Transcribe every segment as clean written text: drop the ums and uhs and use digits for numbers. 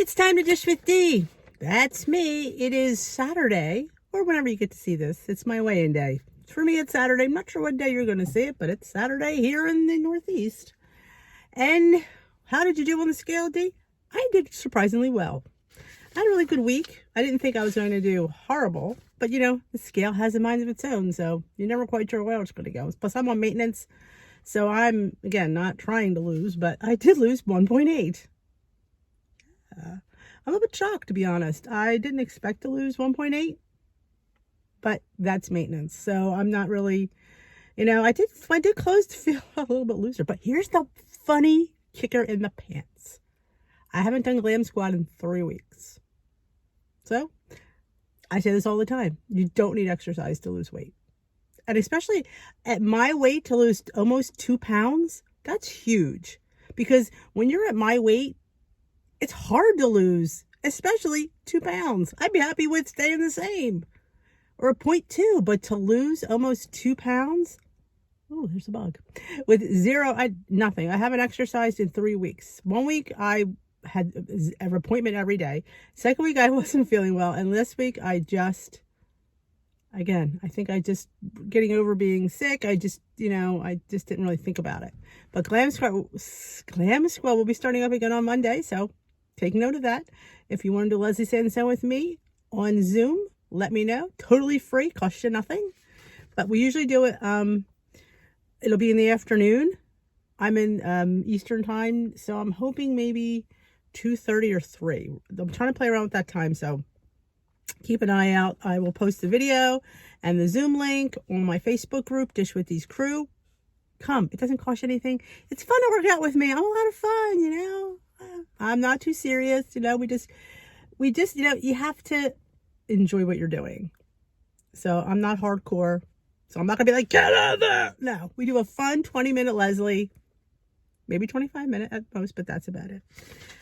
It's time to dish with D. That's me. It is Saturday, or whenever you get to see this. It's my weigh-in day. For me, it's Saturday. I'm not sure what day you're going to see it, but it's Saturday here in the Northeast. And how did you do on the scale, D? I did surprisingly well. I had a really good week. I didn't think I was going to do horrible, but you know, the scale has a mind of its own, so you're never quite sure where it's going to go. Plus, I'm on maintenance, so I'm, again, not trying to lose, but I did lose 1.8. I'm a little bit shocked, to be honest. I didn't expect to lose 1.8, but that's maintenance. So I'm not really, you know, I did close to feel a little bit looser. But here's the funny kicker in the pants. I haven't done glam squat in 3 weeks. So I say this all the time. You don't need exercise to lose weight. And especially at my weight, to lose almost 2 pounds, that's huge. Because when you're at my weight, it's hard to lose, especially 2 pounds. I'd be happy with staying the same, or a 0.2, but to lose almost 2 pounds, oh, there's a bug. With nothing. I haven't exercised in 3 weeks. 1 week I had an appointment every day. Second week I wasn't feeling well, and this week I just, again, I think I just getting over being sick. I just didn't really think about it. But glam squat will be starting up again on Monday, so take note of that. If you want to do Leslie Sanson with me on Zoom, let me know. Totally free, costs you nothing. But we usually do it, it'll be in the afternoon. I'm in Eastern time, so I'm hoping maybe 2:30 or 3. I'm trying to play around with that time, so keep an eye out. I will post the video and the Zoom link on my Facebook group, Dish with D's Crew. Come, it doesn't cost you anything. It's fun to work out with me. I'm a lot of fun, you know. I'm not too serious, you know. We just, you know, you have to enjoy what you're doing. So I'm not hardcore. So I'm not gonna be like, get out of there. No, we do a fun 20-minute Leslie, maybe 25-minute at most, but that's about it.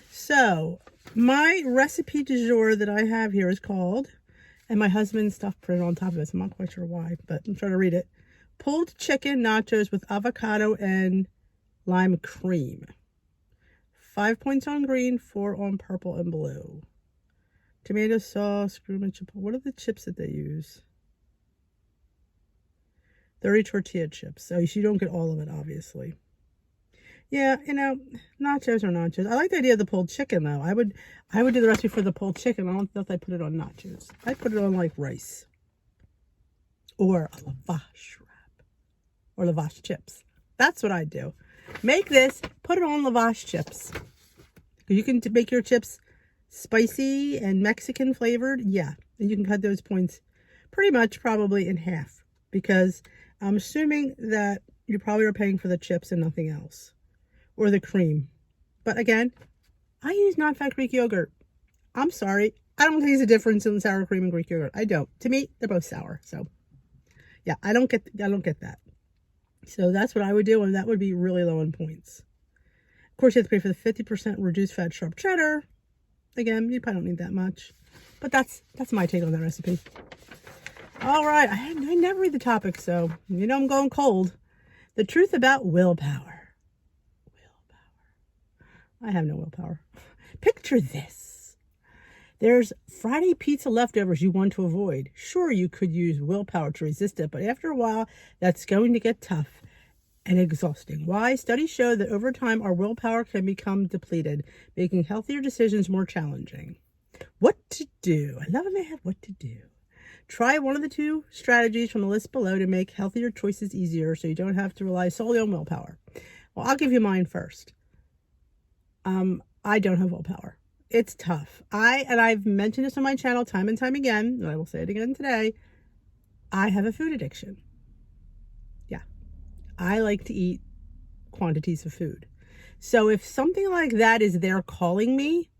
So my recipe du jour that I have here is called, and my husband's stuff printed on top of this. I'm not quite sure why, but I'm trying to read it. Pulled chicken nachos with avocado and lime cream. 5 points on green, 4 on purple and blue. Tomato sauce, what are the chips that they use? 30 tortilla chips. So you don't get all of it, obviously. Yeah, you know, nachos are nachos. I like the idea of the pulled chicken, though. I would do the recipe for the pulled chicken. I don't know if I put it on nachos. I'd put it on, like, rice. Or a lavash wrap. Or lavash chips. That's what I'd do. Make this, put it on lavash chips. You can make your chips spicy and Mexican flavored. Yeah, and you can cut those points pretty much probably in half. Because I'm assuming that you probably are paying for the chips and nothing else. Or the cream. But again, I use non-fat Greek yogurt. I'm sorry. I don't taste a difference in sour cream and Greek yogurt. I don't. To me, they're both sour. So, yeah, I don't get that. So that's what I would do, and that would be really low in points. Of course, you have to pay for the 50% reduced fat sharp cheddar. Again, you probably don't need that much. But that's my take on that recipe. All right. I never read the topic, so you know I'm going cold. The truth about willpower. I have no willpower. Picture this. There's Friday pizza leftovers you want to avoid. Sure, you could use willpower to resist it, but after a while, that's going to get tough and exhausting. Why? Studies show that over time, our willpower can become depleted, making healthier decisions more challenging. What to do? I love when they have what to do. Try one of the 2 strategies from the list below to make healthier choices easier so you don't have to rely solely on willpower. Well, I'll give you mine first. I don't have willpower. It's tough. I've mentioned this on my channel time and time again, and I will say it again today. I have a food addiction. Yeah. I like to eat quantities of food. So if something like that is there calling me,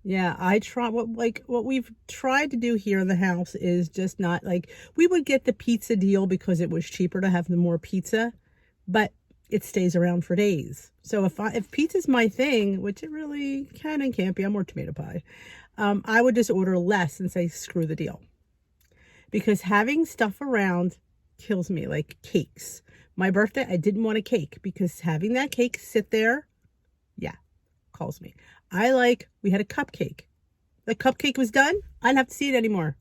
yeah, what we've tried to do here in the house is just not like, we would get the pizza deal because it was cheaper to have the more pizza, but it stays around for days. So if pizza's my thing, which it really can and can't be, I'm more tomato pie, I would just order less and say, screw the deal. Because having stuff around kills me, like cakes. My birthday, I didn't want a cake because having that cake sit there, yeah, calls me. We had a cupcake. The cupcake was done. I didn't have to see it anymore.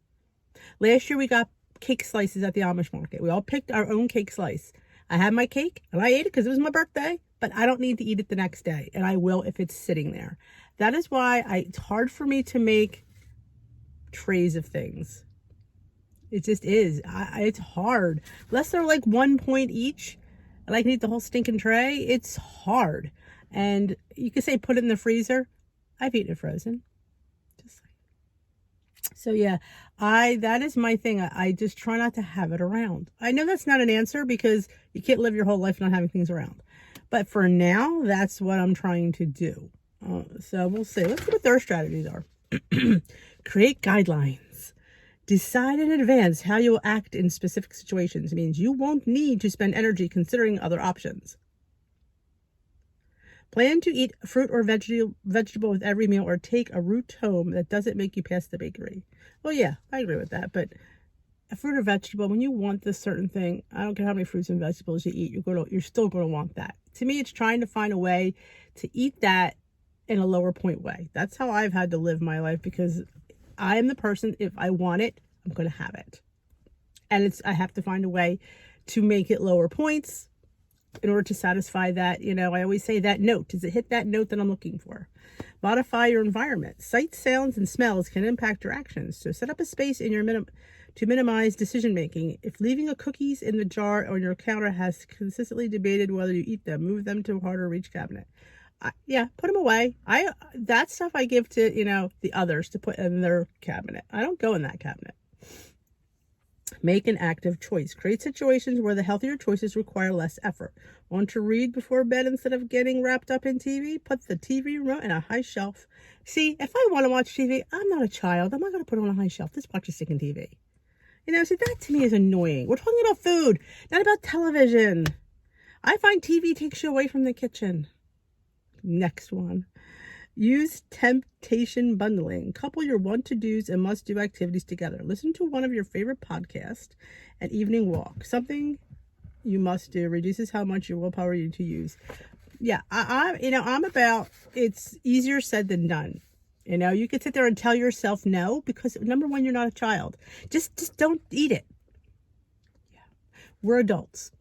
Last year we got cake slices at the Amish market. We all picked our own cake slice. I had my cake and I ate it because it was my birthday, but I don't need to eat it the next day, and I will if it's sitting there. That is why it's hard for me to make trays of things. It just is. It's hard. Unless they're like 1 point each, and I can eat the whole stinking tray, it's hard. And you could say put it in the freezer. I've eaten it frozen. Just like. So yeah, that is my thing. I just try not to have it around. I know that's not an answer because you can't live your whole life not having things around. But for now, that's what I'm trying to do. So we'll see. Let's see what their strategies are. Create guidelines. Decide in advance how you'll act in specific situations. It means you won't need to spend energy considering other options. Plan to eat fruit or vegetable with every meal, or take a route home that doesn't make you pass the bakery. Well, yeah, I agree with that. But a fruit or vegetable, when you want this certain thing, I don't care how many fruits and vegetables you eat, you're still going to want that. To me, it's trying to find a way to eat that in a lower point way. That's how I've had to live my life, because I am the person, if I want it, I'm going to have it. And I have to find a way to make it lower points in order to satisfy that. I always say that note. Does it hit that note that I'm looking for? Modify your environment. Sights, sounds, and smells can impact your actions. So set up a space in your to minimize decision making. If leaving a cookies in the jar on your counter has consistently debated whether you eat them, move them to a harder reach cabinet. Put them away. That stuff I give to, the others to put in their cabinet. I don't go in that cabinet. Make an active choice. Create situations where the healthier choices require less effort. Want to read before bed instead of getting wrapped up in TV? Put the TV remote in a high shelf. See, if I want to watch TV, I'm not a child. I'm not going to put it on a high shelf. Just watch a stinking TV. See, that to me is annoying. We're talking about food, not about television. I find TV takes you away from the kitchen. Next one. Use temptation bundling. Couple your want-to-dos and must-do activities together. Listen to one of your favorite podcasts and evening walk. Something you must do reduces how much your willpower you need to use. Yeah, I'm about, it's easier said than done. You could sit there and tell yourself no, because number one, you're not a child. Just don't eat it. Yeah, we're adults.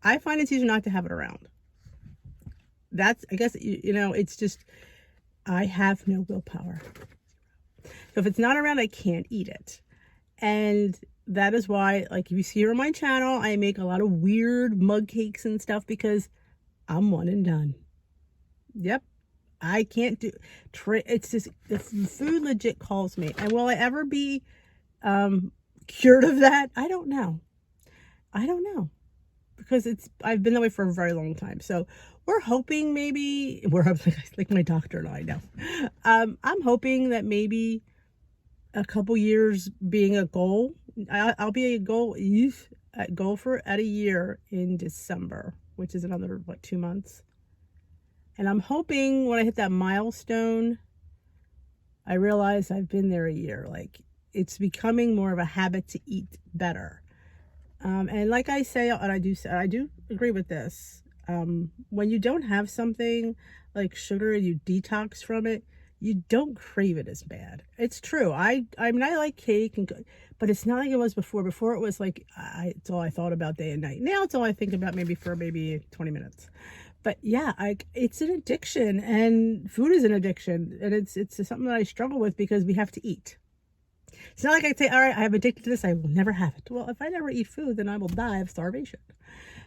I find it's easier not to have it around. That's, I guess, it's just, I have no willpower. So if it's not around, I can't eat it. And that is why, like, if you see here on my channel, I make a lot of weird mug cakes and stuff because I'm one and done. Yep. I can't do, it's just, the food legit calls me. And will I ever be cured of that? I don't know. Because I've been that way for a very long time. So we're hoping like my doctor and I know. I'm hoping that maybe a couple years being a goal. I'll be at goal for a year in December, which is another 2 months. And I'm hoping when I hit that milestone, I realize I've been there a year. Like, it's becoming more of a habit to eat better. And like I say, and I do agree with this. When you don't have something like sugar and you detox from it, you don't crave it as bad. It's true. I mean, I like cake, but it's not like it was before. Before it was like, it's all I thought about day and night. Now it's all I think about maybe 20 minutes. But yeah, it's an addiction, and food is an addiction, and it's something that I struggle with because we have to eat. It's not like I say, all right, I am addicted to this, I will never have it. Well, if I never eat food, then I will die of starvation.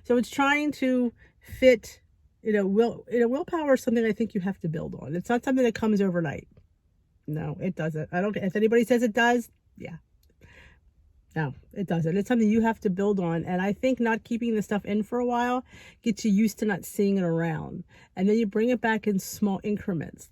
So it's trying to fit, willpower is something I think you have to build on. It's not something that comes overnight. No, it doesn't. If anybody says it does, yeah. No, it doesn't. It's something you have to build on. And I think not keeping the stuff in for a while gets you used to not seeing it around. And then you bring it back in small increments.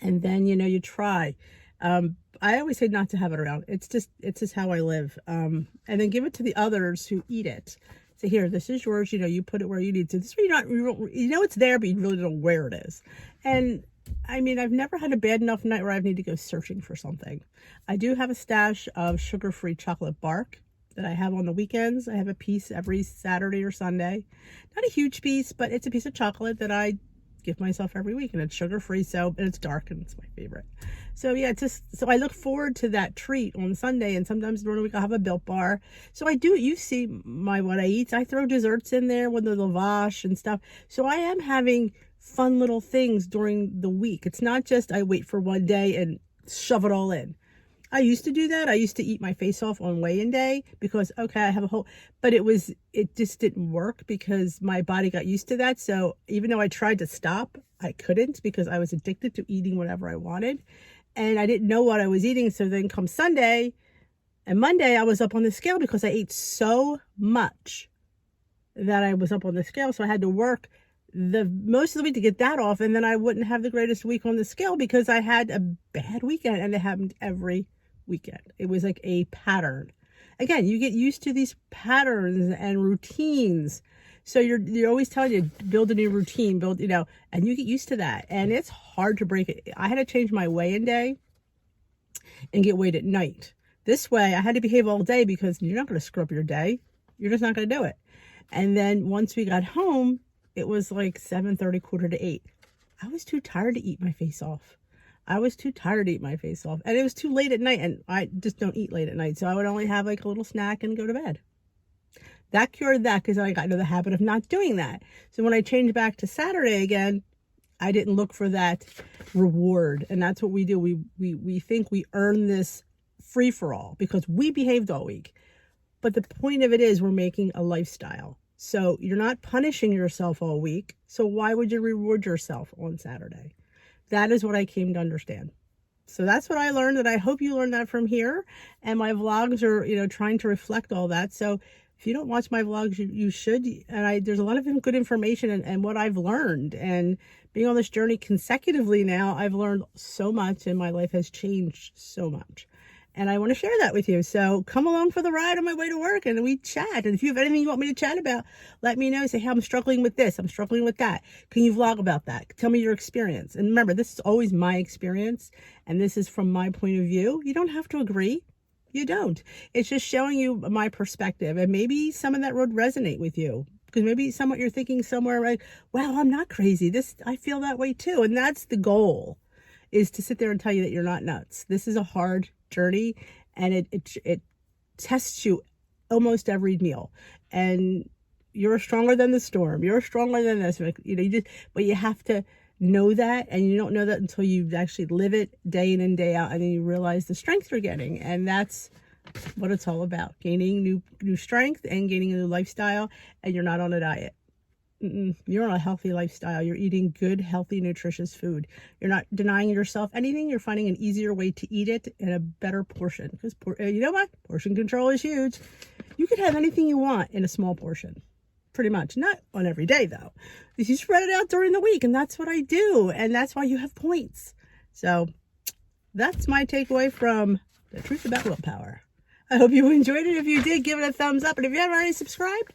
And then, you try. I always say not to have it around. It's just how I live. And then give it to the others who eat it. Say, here, this is yours. You put it where you need to. This way it's there, but you really don't know where it is. And I mean, I've never had a bad enough night where I need to go searching for something. I do have a stash of sugar-free chocolate bark that I have on the weekends. I have a piece every Saturday or Sunday. Not a huge piece, but it's a piece of chocolate that I gift myself every week, and it's sugar-free, so, and it's dark, and it's my favorite. So yeah, so I look forward to that treat on Sunday, and sometimes during the week I'll have a Built Bar. So I do, you see what I eat. I throw desserts in there with the lavash and stuff. So I am having fun little things during the week. It's not just I wait for one day and shove it all in. I used to do that. I used to eat my face off on weigh-in day because, okay, I have a whole, but it just didn't work because my body got used to that. So even though I tried to stop, I couldn't because I was addicted to eating whatever I wanted. And I didn't know what I was eating. So then come Sunday and Monday, I was up on the scale because I ate so much that I was up on the scale. So I had to work the most of the week to get that off. And then I wouldn't have the greatest week on the scale because I had a bad weekend, and it happened every weekend. It was like a pattern. Again, you get used to these patterns and routines. So you're always telling you, build a new routine, and you get used to that. And it's hard to break it. I had to change my weigh-in day and get weighed at night. This way, I had to behave all day because you're not going to screw up your day. You're just not going to do it. And then once we got home, it was like 7:30, 7:45. I was too tired to eat my face off. And it was too late at night, and I just don't eat late at night. So I would only have like a little snack and go to bed. That cured that because I got into the habit of not doing that. So when I changed back to Saturday again, I didn't look for that reward. And that's what we do. We think we earn this free for all because we behaved all week. But the point of it is we're making a lifestyle. So you're not punishing yourself all week. So why would you reward yourself on Saturday? That is what I came to understand. So that's what I learned, and I hope you learned that from here. And my vlogs are, trying to reflect all that. So if you don't watch my vlogs, you should. And there's a lot of good information and what I've learned. And being on this journey consecutively now, I've learned so much, and my life has changed so much. And I want to share that with you. So come along for the ride on my way to work, and we chat. And if you have anything you want me to chat about, let me know. Say, hey, I'm struggling with this. I'm struggling with that. Can you vlog about that? Tell me your experience. And remember, this is always my experience, and this is from my point of view. You don't have to agree. You don't. It's just showing you my perspective, and maybe some of that would resonate with you. Because maybe somewhat you're thinking somewhere like, wow, I'm not crazy. I feel that way too. And that's the goal, is to sit there and tell you that you're not nuts. This is a hard journey, and it tests you almost every meal. And you're stronger than the storm. You're stronger than this. But you have to know that, and you don't know that until you actually live it day in and day out, and then you realize the strength you're getting. And that's what it's all about, gaining new strength and gaining a new lifestyle. And you're not on a diet. You're on a healthy lifestyle. You're eating good, healthy, nutritious food. You're not denying yourself anything. You're finding an easier way to eat it in a better portion. Because you know what? Portion control is huge. You can have anything you want in a small portion. Pretty much. Not on every day, though. You spread it out during the week, and that's what I do. And that's why you have points. So that's my takeaway from The Truth About Willpower. I hope you enjoyed it. If you did, give it a thumbs up. And if you haven't already subscribed,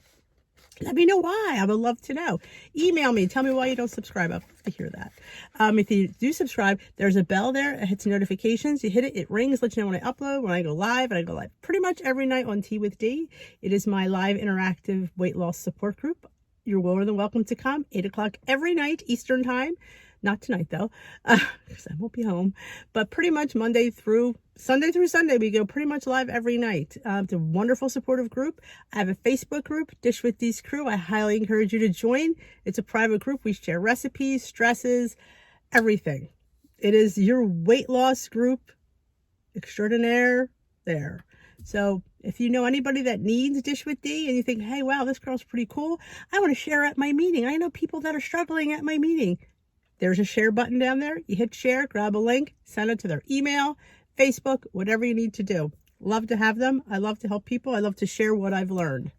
let me know why. I would love to know. Email me. Tell me why you don't subscribe. I'd love to hear that. If you do subscribe, there's a bell there. It hits notifications. You hit it. It rings. Lets you know when I upload, when I go live. And I go live pretty much every night on Tea with D. It is my live interactive weight loss support group. You're more than welcome to come. 8 o'clock every night, Eastern time. Not tonight, though, because I won't be home. But pretty much Sunday through Sunday, we go pretty much live every night. It's a wonderful supportive group. I have a Facebook group, Dish with D's Crew. I highly encourage you to join. It's a private group. We share recipes, stresses, everything. It is your weight loss group extraordinaire there. So if you know anybody that needs Dish with D and you think, hey, wow, this girl's pretty cool, I want to share at my meeting. I know people that are struggling at my meeting. There's a share button down there. You hit share, grab a link, send it to their email, Facebook, whatever you need to do. Love to have them. I love to help people. I love to share what I've learned.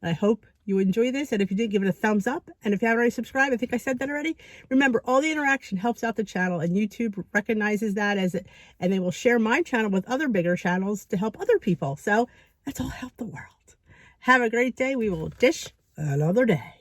I hope you enjoy this. And if you did, give it a thumbs up. And if you haven't already subscribed, I think I said that already. Remember, all the interaction helps out the channel, and YouTube recognizes that as it, and they will share my channel with other bigger channels to help other people. So let's all help the world. Have a great day. We will dish another day.